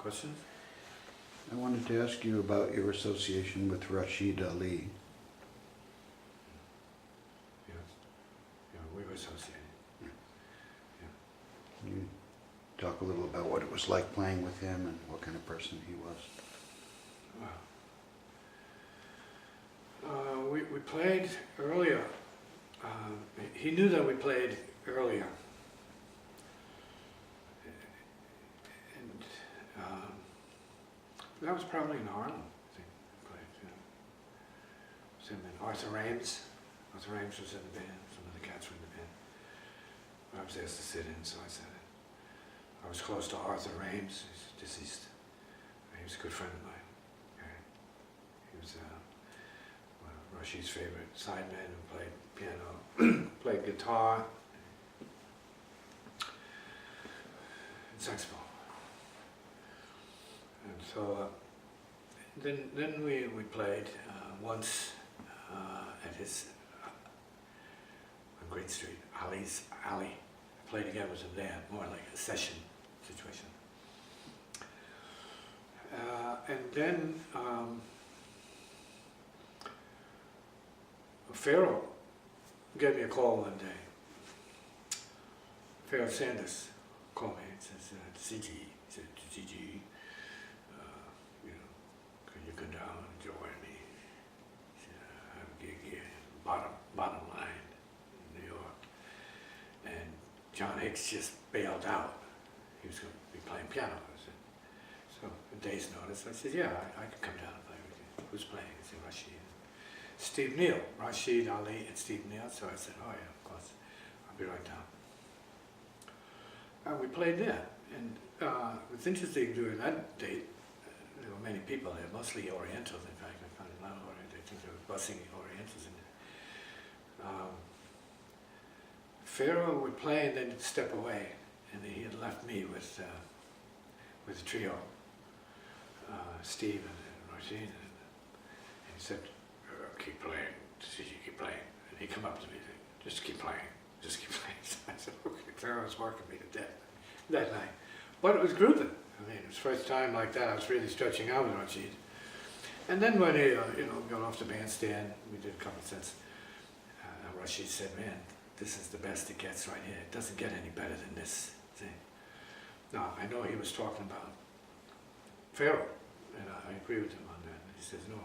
questions? I wanted to ask you about your association with Rashied Ali. Yeah, we were associated. Can you talk a little about what it was like playing with him and what kind of person he was? We played earlier. He knew that we played earlier. And that was probably in Harlem, I think, we played. It was him and Arthur Ames. Arthur Ames was in the band, some of the cats were in the band. I was asked to sit in, so I sat in. I was close to Arthur Ames, he's deceased. He was a good friend of mine. He was one of Rashied's favorite sidemen who played piano, played guitar, and saxophone. And so then we played once at his on Green Street, Ali's Alley. I played again with him there, more like a session situation. And then Pharaoh gave me a call one day. Pharaoh Sanders called me and says, Tisziji, he said, Tisziji, could you come down and join me? He said, I have a gig here, bottom line in New York. And John Hicks just bailed out. He was going to be playing piano. So a day's notice, I said, yeah, I could come down and play with you. Who's playing? I said, Rashied. Steve Neal, Rashied Ali and Steve Neal. So I said, oh yeah, of course, I'll be right down. And we played there. And it was interesting during that date, there were many people there, mostly Orientals. In fact, I found a lot of Orientals. I think there were busing Orientals in there. Pharaoh would play and then step away. And he had left me with the trio, Steve and Rashied, and he said, keep playing, keep playing. And he'd come up to me and say, just keep playing, just keep playing. So I said, okay, Pharaoh was working me to death that night. But it was grooving. I mean, it was the first time like that I was really stretching out with Rashied. And then when he, got off the bandstand, we did a couple of sets, Rashied said, man, this is the best it gets right here. It doesn't get any better than this thing. Now, I know he was talking about Pharaoh, and I agree with him on that. He says, no,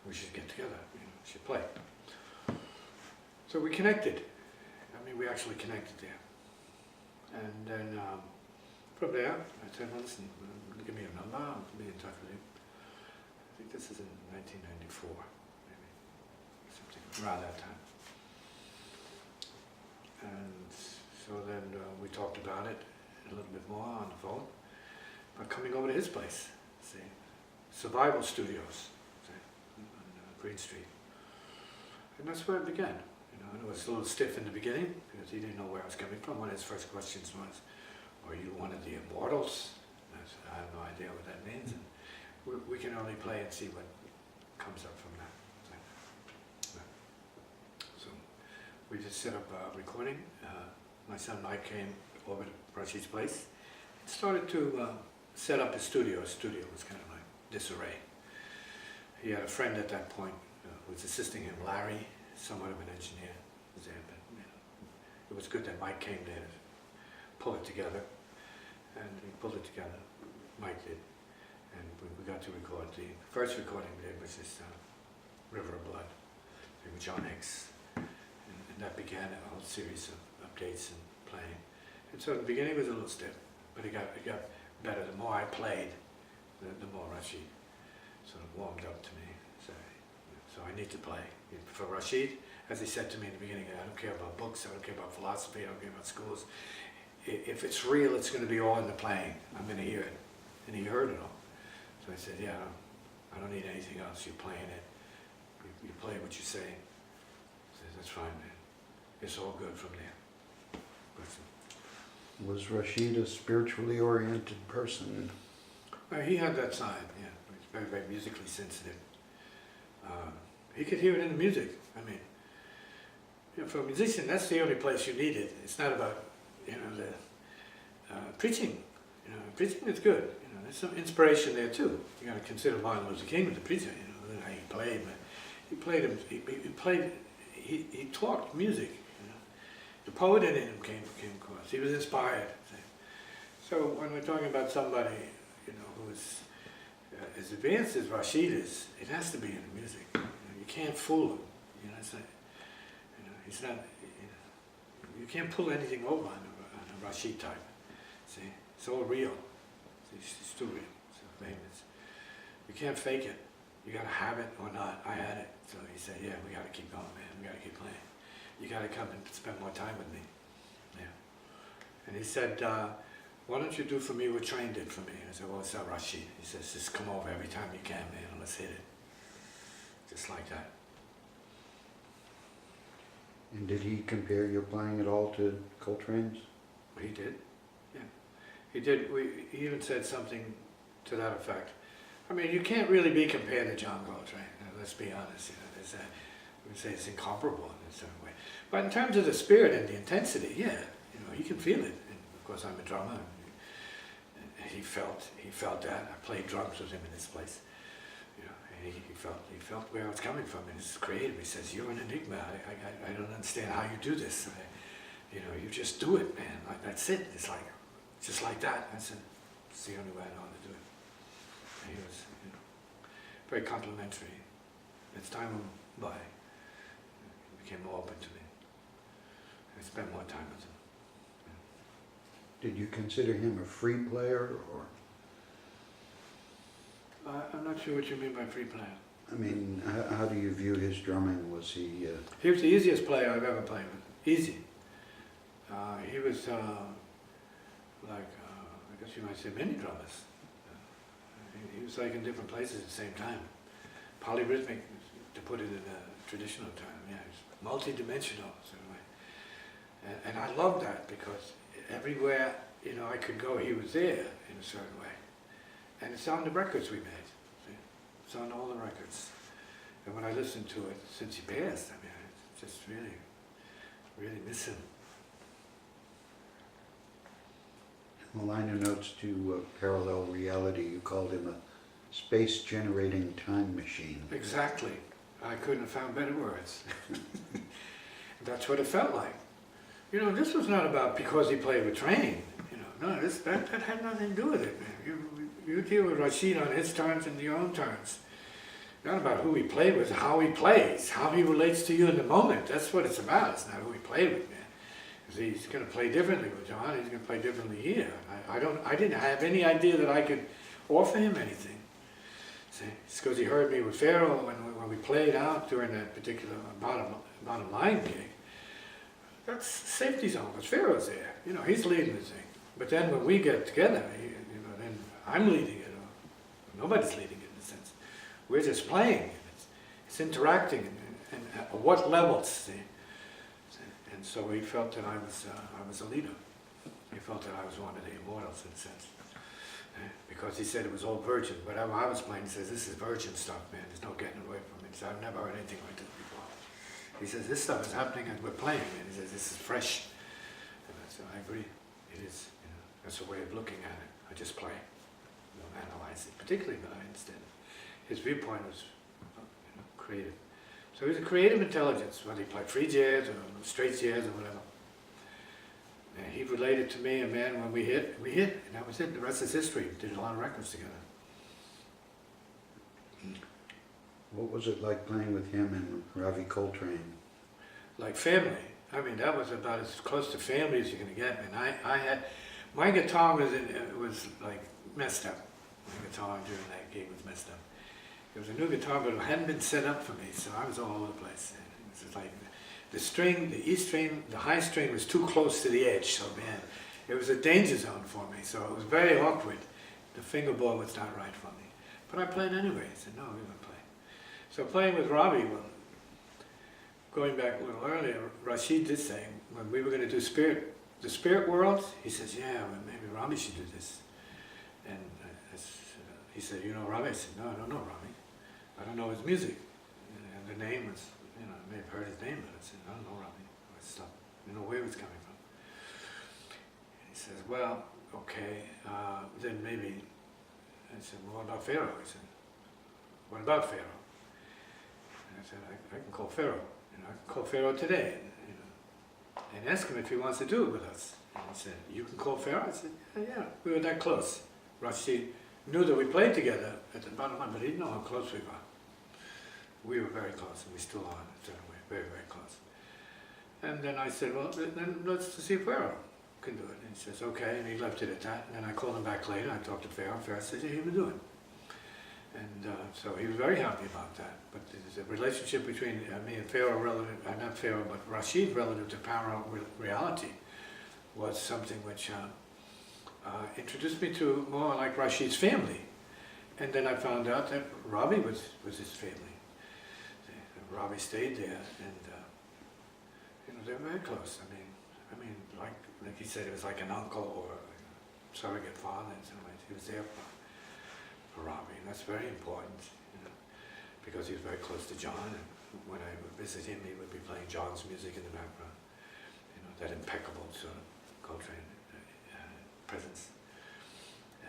we should get together, we should play. So we connected. I mean, we actually connected there. And then from there, I said, well, listen, give me your number, I'll be in touch with you. I think this is in 1994, maybe, something around that time. And so then we talked about it a little bit more on the phone, but coming over to his place, see, Survival Studios, see, on Green Street. And that's where it began. And it was a little stiff in the beginning because he didn't know where I was coming from. One of his first questions was, are you one of the immortals? And I said, I have no idea what that means. And we can only play and see what comes up from that. So we just set up a recording. My son Mike came over to Rashied's place and started to set up his studio. His studio was kind of like disarray. He had a friend at that point who was assisting him, Larry, somewhat of an engineer, was there, but it was good that Mike came there to pull it together, and he pulled it together, Mike did, and we got to record. The first recording we did was this River of Blood with John Hicks, and that began a whole series of updates and playing. And so at the beginning it was a little stiff, but it got better. The more I played, the more Rashied sort of warmed up to me. So I need to play. For Rashied, as he said to me in the beginning, I don't care about books, I don't care about philosophy, I don't care about schools. If it's real, it's going to be all in the playing. I'm going to hear it. And he heard it all. So I said, yeah, I don't need anything else. You're playing it. You play what you say. He says, that's fine, man. It's all good from there. Was Rashied a spiritually oriented person? He had that side, yeah. He's very, very musically sensitive. He could hear it in the music. I mean, for a musician, that's the only place you need it. It's not about, the preaching. preaching is good. You know, there's some inspiration there too. You got to consider Martin Luther King was a preacher. You know, how he played, but he talked music. You know, the poet in him came across. He was inspired. So when we're talking about somebody, you know, who is as advanced as Rashied is, it has to be in the music. You know, you can't fool him. You know, it's not. You know, he's not. You know, you can't pull anything over on a Rashied type. See, it's all real. It's too real. So famous. You can't fake it. You got to have it or not. I had it. So he said, yeah, we got to keep going, man. We got to keep playing. You got to come and spend more time with me. Yeah. And he said, why don't you do for me what Train did for me? I said, well, it's not Rashied. He says, just come over every time you can, man, and let's hit it. Just like that. And did he compare your playing at all to Coltrane's? He did. Yeah. He did. He even said something to that effect. I mean, you can't really be compared to John Coltrane. Let's be honest. You know, there's we say it's incomparable in a certain way. But in terms of the spirit and the intensity, yeah, you know, you can feel it. And of course, I'm a drummer. And he felt that. I played drums with him in this place. You know, and he felt where I was coming from. And he's creative. He says, "You're an enigma. I don't understand how you do this. You know, you just do it, man. Like, that's it. It's like just like that." I said, "It's the only way I know how to do it." And he was, you know, very complimentary. As time went by, he became more open to me. I spent more time with him. Did you consider him a free player, or? I'm not sure what you mean by free player. I mean, how do you view his drumming? Was he? He was the easiest player I've ever played with. Easy. He was like, I guess you might say, many drummers. He was like in different places at the same time. Polyrhythmic, to put it in a traditional term. Yeah, he's multi-dimensional sort of way. And I love that because everywhere, you know, I could go, he was there in a certain way. And it's on the records we made. See? It's on all the records. And when I listened to it, since he passed, I mean, I just really miss him. In the liner notes to Parallel Reality, you called him a space-generating time machine. Exactly. I couldn't have found better words. That's what it felt like. You know, this was not about because he played with Train. You know, no, that had nothing to do with it, man. You deal with Rashied on his terms and your own terms. Not about who he played with, how he plays, how he relates to you in the moment. That's what it's about. It's not who he played with, man. He's going to play differently with John. He's going to play differently here. I didn't have any idea that I could offer him anything. See, it's because he heard me with Pharaoh when we played out during that particular bottom line gig. That's safety zone because Pharaoh's there. You know, he's leading the thing. But then when we get together, you know, then I'm leading it. Or nobody's leading it in a sense. We're just playing. It's interacting and at what levels. See? And so he felt that I was a leader. He felt that I was one of the immortals in a sense. Because he said it was all virgin. Whatever I was playing, he says, this is virgin stuff, man. There's no getting away from it. He said, I've never heard anything like this before. He says, this stuff is happening and we're playing, man. He says, this is fresh. And I said, I agree. It is. You know, that's a way of looking at it. I just play. I don't analyze it. Particularly when I understand it. His viewpoint was, you know, creative. So he was a creative intelligence, whether he played free jazz or straight jazz or whatever. And he related to me, and man, when we hit, and that was it. The rest is history. We did a lot of records together. What was it like playing with him and Ravi Coltrane? Like family. I mean, that was about as close to family as you're going to get. And I had, my guitar was like messed up. My guitar during that gig was messed up. It was a new guitar, but it hadn't been set up for me, so I was all over the place. It was like the string, the E string, the high string was too close to the edge, so man, it was a danger zone for me, so it was very awkward. The fingerboard was not right for me. But I played anyway. I said, no, we're going to play. So playing with Ravi, well, going back a little earlier, Rashied did say, when we were going to do the spirit world, he says, yeah, well, maybe Ravi should do this. And he said, you know Ravi? I said, no, I don't know Ravi. I don't know his music. And the name was, you know, I may have heard his name, but I said, I don't know Ravi. I stopped. I didn't know where it was coming from. And he says, well, okay, then maybe, I said, well, what about Pharaoh? He said, what about Pharaoh? And I said, I can call Pharaoh. You know, I can call Pharaoh today, and ask him if he wants to do it with us. And he said, you can call Pharaoh? I said, yeah, we were that close. Rashied knew that we played together at the bottom line, but he didn't know how close we were. We were very close, and we still are in a certain way, very, very close. And then I said, well, then let's see if Pharaoh can do it. And he says, okay, and he left it at that. And then I called him back later, I talked to Pharaoh. Pharaoh said, yeah, he would do it. And so he was very happy about that. But there's a relationship between me and Pharaoh, relative, not Pharaoh, but Rashied, relative to parallel reality, was something which introduced me to more like Rashied's family. And then I found out that Robbie was his family. Robbie stayed there, and you know, they were very close. I mean, like he said, it was like an uncle or a surrogate father in some ways. He was there for Robbie, and that's very important, you know, because he was very close to John. And when I would visit him, he would be playing John's music in the background. You know, that impeccable sort of Coltrane presence.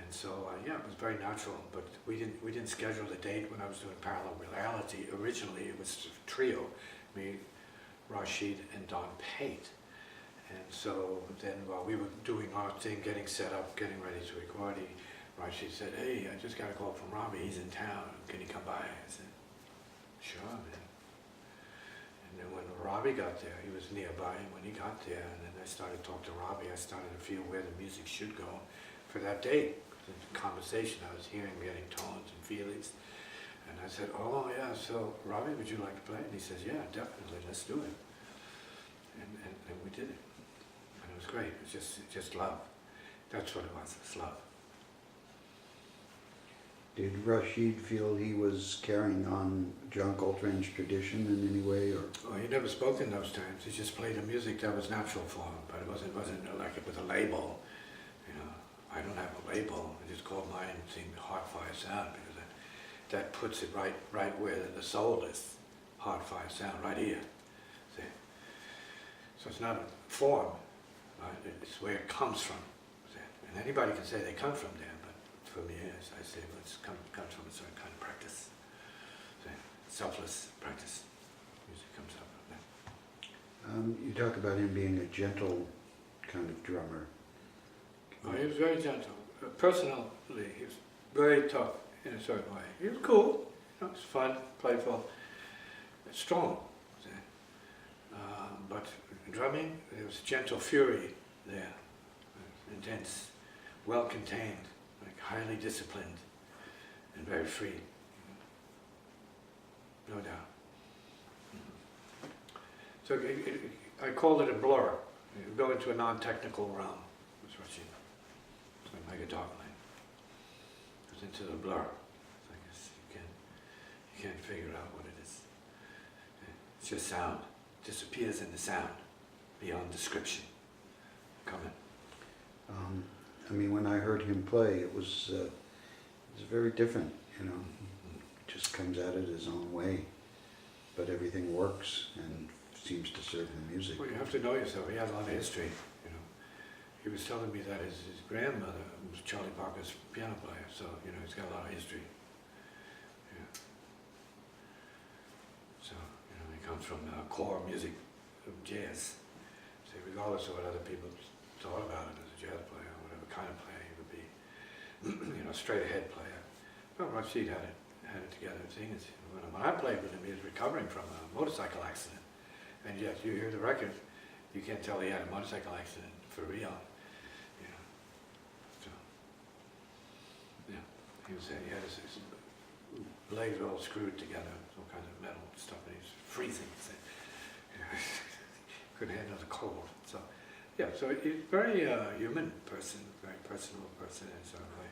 And so, yeah, it was very natural, but we didn't schedule the date when I was doing Parallel Reality. Originally, it was a trio, me, Rashied, and Don Pate. And so then while we were doing our thing, getting set up, getting ready to record, Rashied said, hey, I just got a call from Robbie, he's in town, can you come by? I said, sure, man. And then when Robbie got there, he was nearby, and when he got there, and then I started talking to Robbie, I started to feel where the music should go for that date. The conversation I was hearing, getting tones and feelings. And I said, oh yeah, so Robbie, would you like to play? And he says, yeah, definitely, let's do it. And we did it. And it was great, it was just love. That's what it was, it's love. Did Rashied feel he was carrying on John Coltrane's tradition in any way, or? Well, he never spoke in those terms, he just played the music that was natural for him, but it wasn't like it was a label, you know. I don't have a label. I just call mine thing Heartfire Sound because that puts it right where the soul is. Heartfire Sound, right here. See? So it's not a form, right? It's where it comes from. See? And anybody can say they come from there, but for me, yes, I say well, it comes from a certain kind of practice. See? Selfless practice. Music comes up from that. You talk about him being a gentle kind of drummer. Oh, he was very gentle. Personally, he was very tough in a certain way. He was cool, you know, it was fun, playful, strong. But drumming, there was gentle fury there, intense, well contained, like highly disciplined, and very free. No doubt. So I called it a blur. You go into a non-technical realm. My guitar playing goes into the blur. I guess you can't figure out what it is. It's just sound. It disappears in the sound, beyond description. Come in. I mean, when I heard him play, it was very different. You know, just comes at it his own way, but everything works and seems to serve the music. Well, you have to know yourself. He had a lot of history. He was telling me that his grandmother was Charlie Parker's piano player, so, you know, he's got a lot of history. Yeah. So, you know, he comes from core music of jazz. So regardless of what other people thought about him as a jazz player, or whatever kind of player he would be, you know, straight ahead player. Well, Rashied had it together. The thing is, when I played with him, he was recovering from a motorcycle accident. And yet, you hear the record, you can't tell he had a motorcycle accident for real. He had his legs all screwed together, all kinds of metal stuff, and he was freezing. So, couldn't handle the cold. So, yeah, so he's a very human person, very personal person in his own way.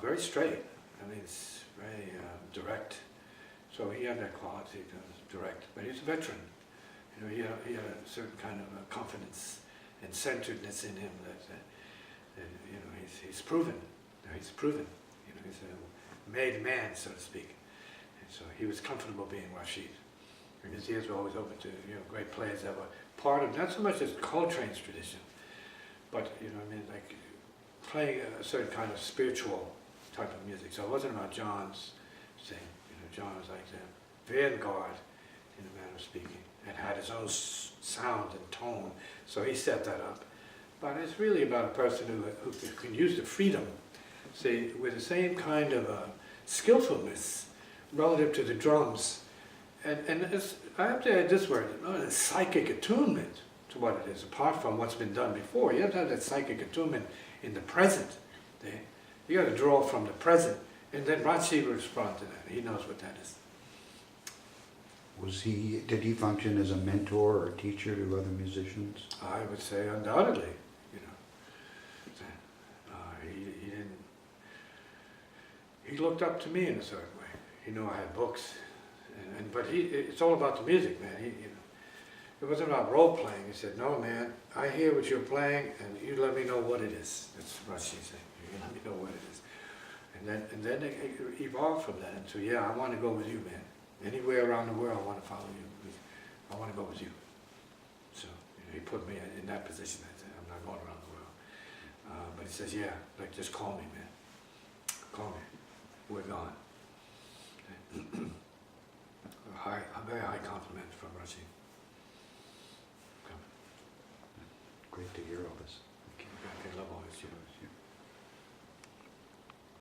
Very straight. I mean, it's very direct. So he had that quality, direct, but he's a veteran. You know, he had a certain kind of confidence and centeredness in him that you know, he's proven. He's proven. He's a made man, so to speak. And so he was comfortable being Rashied. And his ears were always open to, you know, great players that were part of, not so much as Coltrane's tradition, but, you know, I mean, like playing a certain kind of spiritual type of music. So it wasn't about John's thing. You know, John was like the vanguard, in a manner of speaking, and had his own sound and tone. So he set that up. But it's really about a person who can use the freedom, see, with the same kind of skillfulness relative to the drums. And it's, I have to add this word, a psychic attunement to what it is, apart from what's been done before. You have to have that psychic attunement in the present. See? You got to draw from the present, and then Rashied will respond to that. He knows what that is. Did he function as a mentor or teacher to other musicians? I would say undoubtedly, you know. He didn't. He looked up to me in a certain way. He knew I had books, but it's all about the music, man. It wasn't about role playing. He said, "No, man, I hear what you're playing, and you let me know what it is." That's what she said. You let me know what it is, and then it evolved from that. And so, yeah, I want to go with you, man. Anywhere around the world, I want to follow you. I want to go with you. So he put me in that position. I said, I'm not going around the world. But he says, yeah, like just call me, man. Call me. We're gone. A very high compliment from Rashied. Great to hear all this. I love all this.